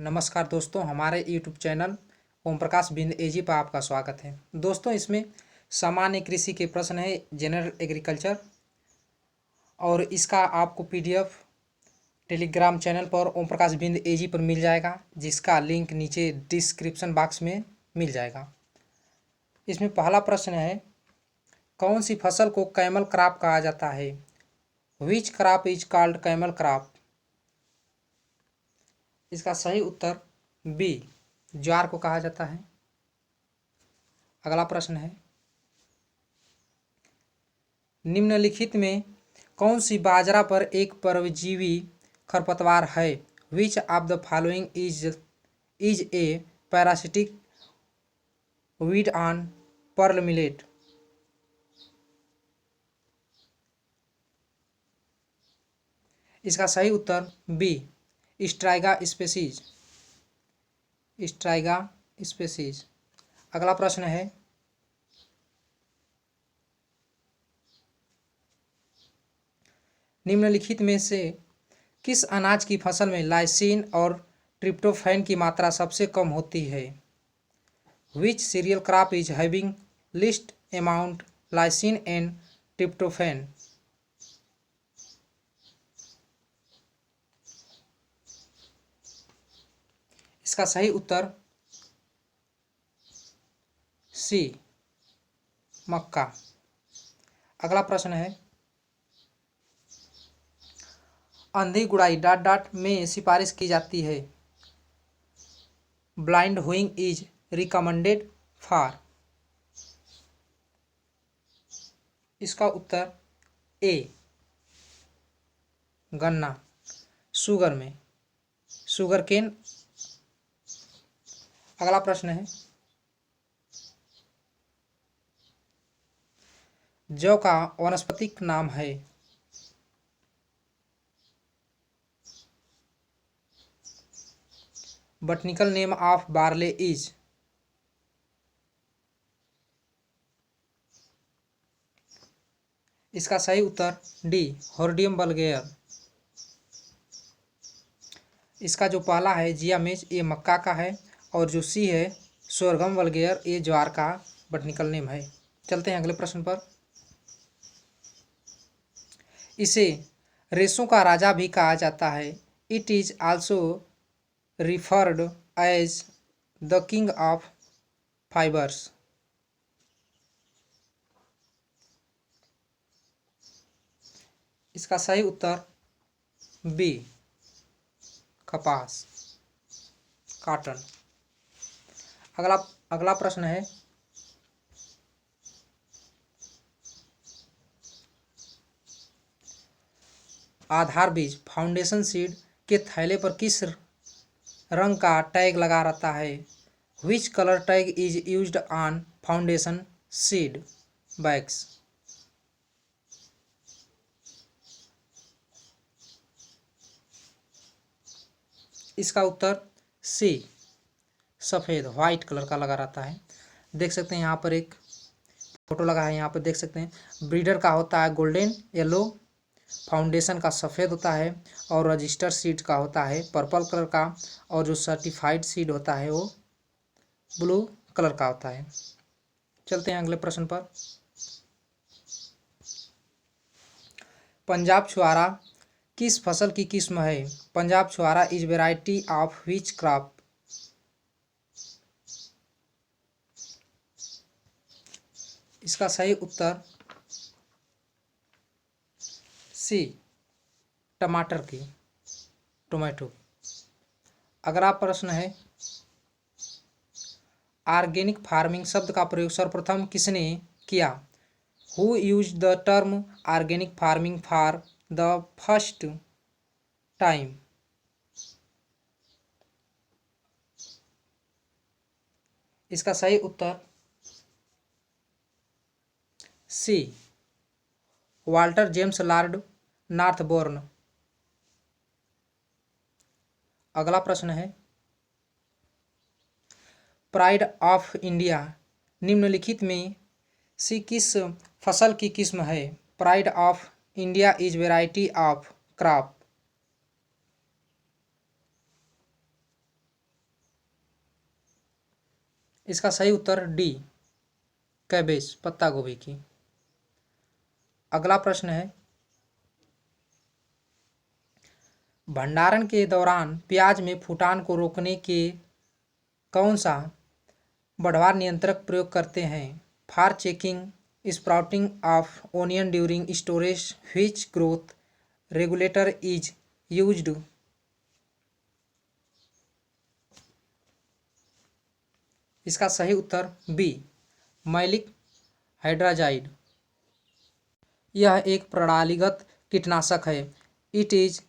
नमस्कार दोस्तों, हमारे YouTube चैनल ओम प्रकाश बिंद एजी पर आपका स्वागत है। दोस्तों, इसमें सामान्य कृषि के प्रश्न है, जनरल एग्रीकल्चर, और इसका आपको PDF टेलीग्राम चैनल पर ओम प्रकाश बिंद एजी पर मिल जाएगा, जिसका लिंक नीचे डिस्क्रिप्शन बॉक्स में मिल जाएगा। इसमें पहला प्रश्न है, कौन सी फसल को कैमल क्रॉप कहा जाता है? Which crop is called camel crop? इसका सही उत्तर बी, ज्वार को कहा जाता है। अगला प्रश्न है, निम्नलिखित में कौन सी बाजरा पर एक परजीवी खरपतवार है? Which of the following is a parasitic weed on pearl millet? इसका सही उत्तर B, Striga species. Striga species. अगला प्रश्न है, निम्नलिखित में से किस अनाज की फसल में लाइसिन और ट्रिप्टोफैन की मात्रा सबसे कम होती है? Which cereal crop is having least amount lysine and tryptophan? इसका सही उत्तर सी, मक्का। अगला प्रश्न है, अंधी गुड़ाई डॉट डॉट में सिफारिश की जाती है। Blind hoeing is recommended for? इसका उत्तर ए, गन्ना, शुगर में, शुगर केन। अगला प्रश्न है, जौ का वानस्पतिक नाम है? बटनिकल नेम ऑफ बार्ले इज? इसका सही उत्तर डी, होर्डियम वल्गेयर। इसका जो पहला है जियामेज, ये मक्का का है, और जो सी है सोरगम वल्गेयर, ये ज्वार का बटनिकल नेम है। चलते हैं अगले प्रश्न पर। इसे रेशों का राजा भी कहा जाता है। It is also referred as the king of fibres. इसका सही उत्तर बी, कपास, कॉटन। अगला प्रश्न है, आधार बीज फाउंडेशन सीड के थैले पर किस रंग का टैग लगा रहता है? Which colour tag is used on foundation seed bags? इसका उत्तर सी, सफ़ेद, वाइट कलर का लगा रहता है। देख सकते हैं यहाँ पर एक फोटो लगा है, यहाँ पर देख सकते हैं। ब्रीडर का होता है गोल्डन येलो, फाउंडेशन का सफ़ेद होता है, और रजिस्टर सीड का होता है पर्पल कलर का, और जो सर्टिफाइड सीड होता है वो ब्लू कलर का होता है। चलते हैं अगले प्रश्न पर। पंजाब छुआरा किस फसल की किस्म है? पंजाब छुआरा is variety of which crop? इसका सही उत्तर सी, टमाटर की, टोमेटो। अगला प्रश्न है, ऑर्गेनिक फार्मिंग शब्द का प्रयोग सर्वप्रथम किसने किया? Who use the term organic farming for the first time? इसका सही उत्तर सी, वाल्टर जेम्स लॉर्ड नॉर्थबोर्न। अगला प्रश्न है, प्राइड ऑफ इंडिया निम्नलिखित में से किस फसल की किस्म है? Pride of India is variety of crop? इसका सही उत्तर डी कैबेज, पत्ता गोभी की। अगला प्रश्न है, भंडारण के दौरान प्याज में फूटान को रोकने के कौन सा बढ़वार नियंत्रक प्रयोग करते हैं? For checking sprouting of onion during storage, which growth regulator is used? इसका सही उत्तर बी मैलिक हाइड्राजाइड। यह एक प्रणालीगत कीटनाशक है। It is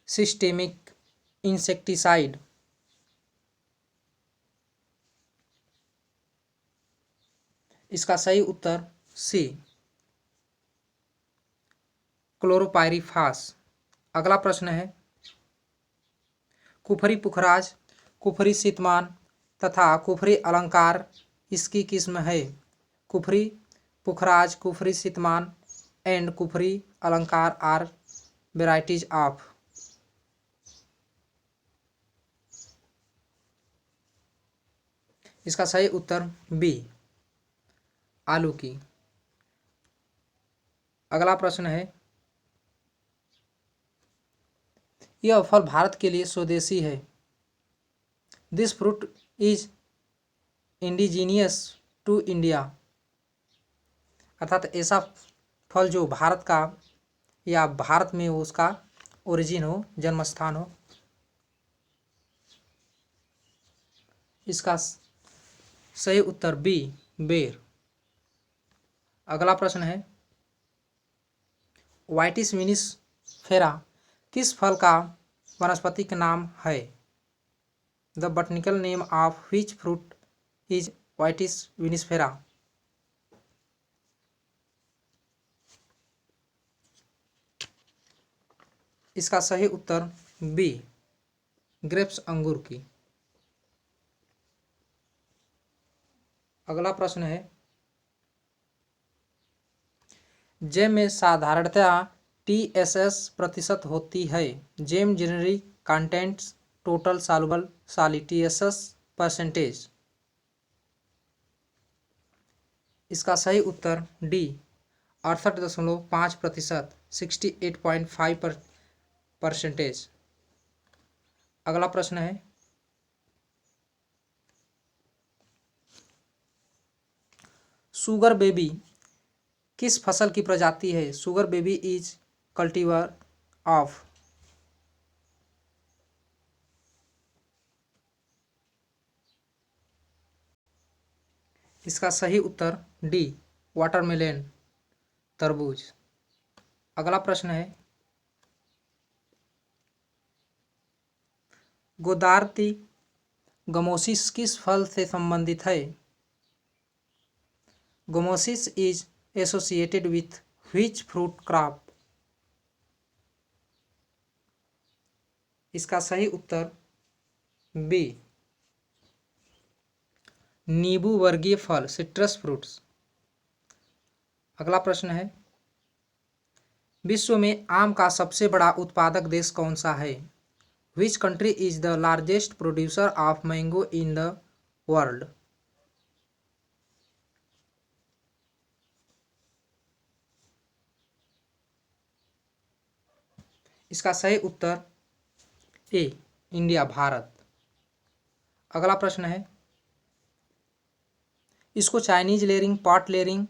systemic insecticide. इसका सही उत्तर सी क्लोरोपाइरीफास। अगला प्रश्न है, कुफरी पुखराज, कुफरी शीतमान तथा कुफरी अलंकार इसकी किस्म है? कुफरी पुखराज, कुफरी शीतमान एंड कुफरी अलंकार आर वेराइटीज ऑफ। इसका सही उत्तर बी आलू की। अगला प्रश्न है, यह फल भारत के लिए स्वदेशी है। This fruit is indigenous to India. अर्थात ऐसा फल जो भारत का या भारत में उसका ओरिजिन हो, जन्म स्थान हो। इसका सही उत्तर बी बेर। अगला प्रश्न है, वाइटिस विनिसफेरा किस फल का वानस्पतिक नाम है? The botanical name of which fruit is Vitis vinifera? इसका सही उत्तर बी ग्रेप्स, अंगूर की। अगला प्रश्न है, जैम में साधारणतया TSS% होती है। Jam generally contents total soluble solid TSS%। इसका सही उत्तर डी 68.5%, 68.5%। अगला प्रश्न है, शुगर बेबी किस फसल की प्रजाति है? Sugar baby is cultivar of. इसका सही उत्तर डी वाटरमेलन, तरबूज। अगला प्रश्न है, गोदावरी गमोसिस किस फल से संबंधित है? Gummosis is associated with which fruit crop? इसका सही उत्तर बी नींबू वर्गीय फल, सिट्रस फ्रूट्स। अगला प्रश्न है, विश्व में आम का सबसे बड़ा उत्पादक देश कौन सा है? Which country is the largest producer of mango in the world? इसका सही उत्तर ए इंडिया, भारत। अगला प्रश्न है, इसको Chinese layering, pot layering,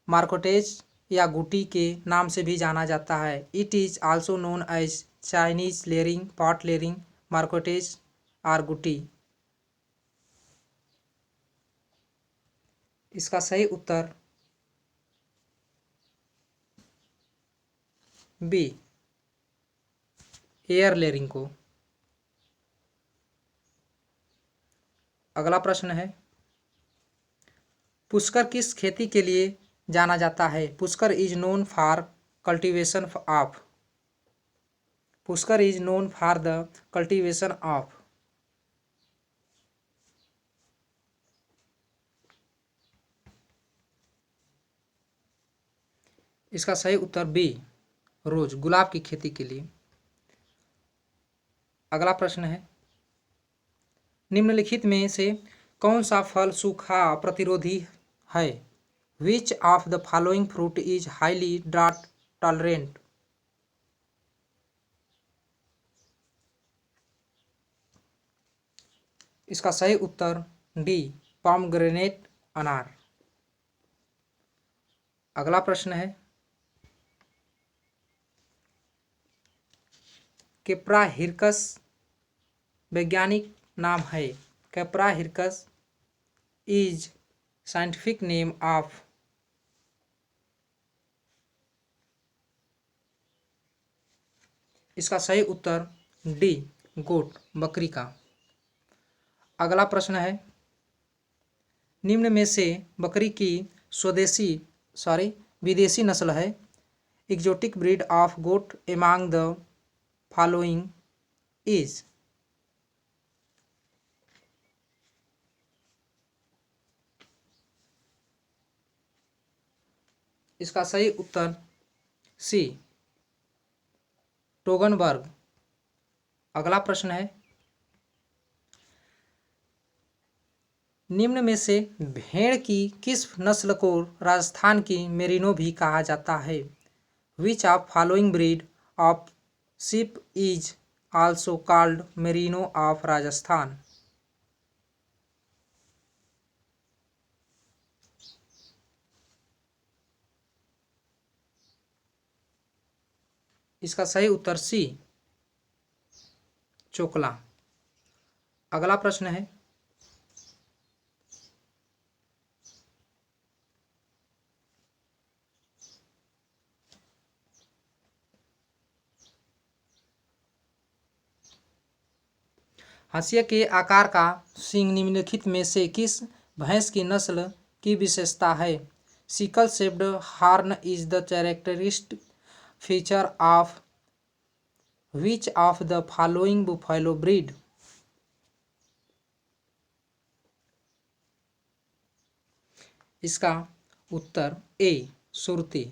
marcottage या गुटी के नाम से भी जाना जाता है। It is also known as Chinese layering, pot layering, marcottage और गुटी। इसका सही उत्तर बी एयर लेयरिंग को। अगला प्रश्न है, पुष्कर किस खेती के लिए जाना जाता है? Pushkar is known for cultivation of. Pushkar is known for the cultivation of. इसका सही उत्तर बी रोज, गुलाब की खेती के लिए। अगला प्रश्न है, निम्नलिखित में से कौन सा फल सूखा प्रतिरोधी है? Which of the following fruit is highly drought tolerant? इसका सही उत्तर डी, पॉमग्रेनेट अनार। अगला प्रश्न है, कैप्रा हिरकस वैज्ञानिक नाम है? Capra hircus is scientific name of. इसका सही उत्तर डी, गोट, बकरी का। अगला प्रश्न है, निम्न में से बकरी की विदेशी नस्ल है? Exotic breed of goat among the following is. इसका सही उत्तर सी, टोगनबर्ग। अगला प्रश्न है, निम्न में से भेड़ की किस नस्ल को राजस्थान की मेरिनो भी कहा जाता है? Which of following breed of ship is also called merino of Rajasthan? इसका सही उत्तर सी, चोकला। अगला प्रश्न है, हाशिए के आकार का सींग निम्नलिखित में से किस भैंस की नस्ल की विशेषता है? Sickle shaped horn is the characteristic feature of which of the following buffalo breed? इसका उत्तर ए, सुरती।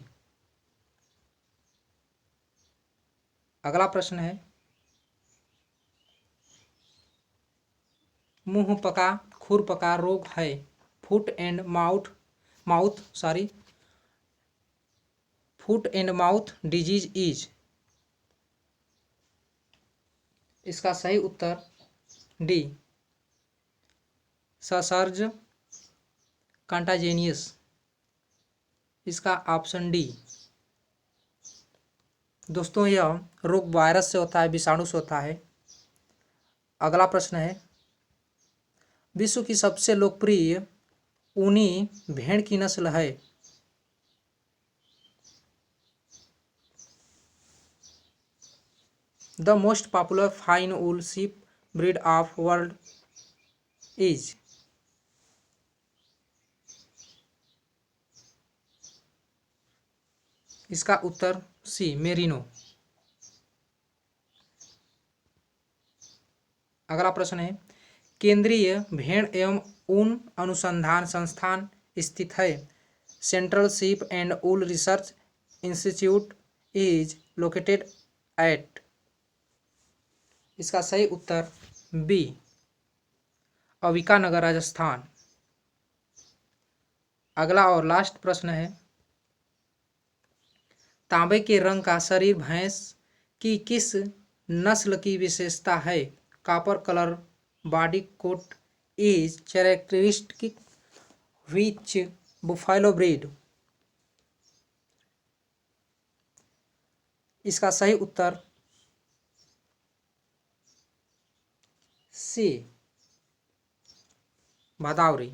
अगला प्रश्न है, मुंह पका खुर पका रोग है? Foot and mouth disease is. इसका सही उत्तर डी, ससर्ज कंटाजेनियस। इसका ऑप्शन डी। दोस्तों, यह रोग वायरस से होता है, विषाणु से होता है। अगला प्रश्न है, विश्व की सबसे लोकप्रिय ऊनी भेड़ की नस्ल है? The most popular fine wool sheep breed of world is. इसका उत्तर सी, मेरिनो। अगला प्रश्न है, केंद्रीय भेड़ एवं ऊन अनुसंधान संस्थान स्थित है? Central sheep and wool research institute is located at. इसका सही उत्तर बी, अविकानगर, राजस्थान। अगला और लास्ट प्रश्न है, तांबे के रंग का शरीर भैंस की किस नस्ल की विशेषता है? Copper colour body coat is characteristic which buffalo breed? इसका सही उत्तर सी, भदावरी।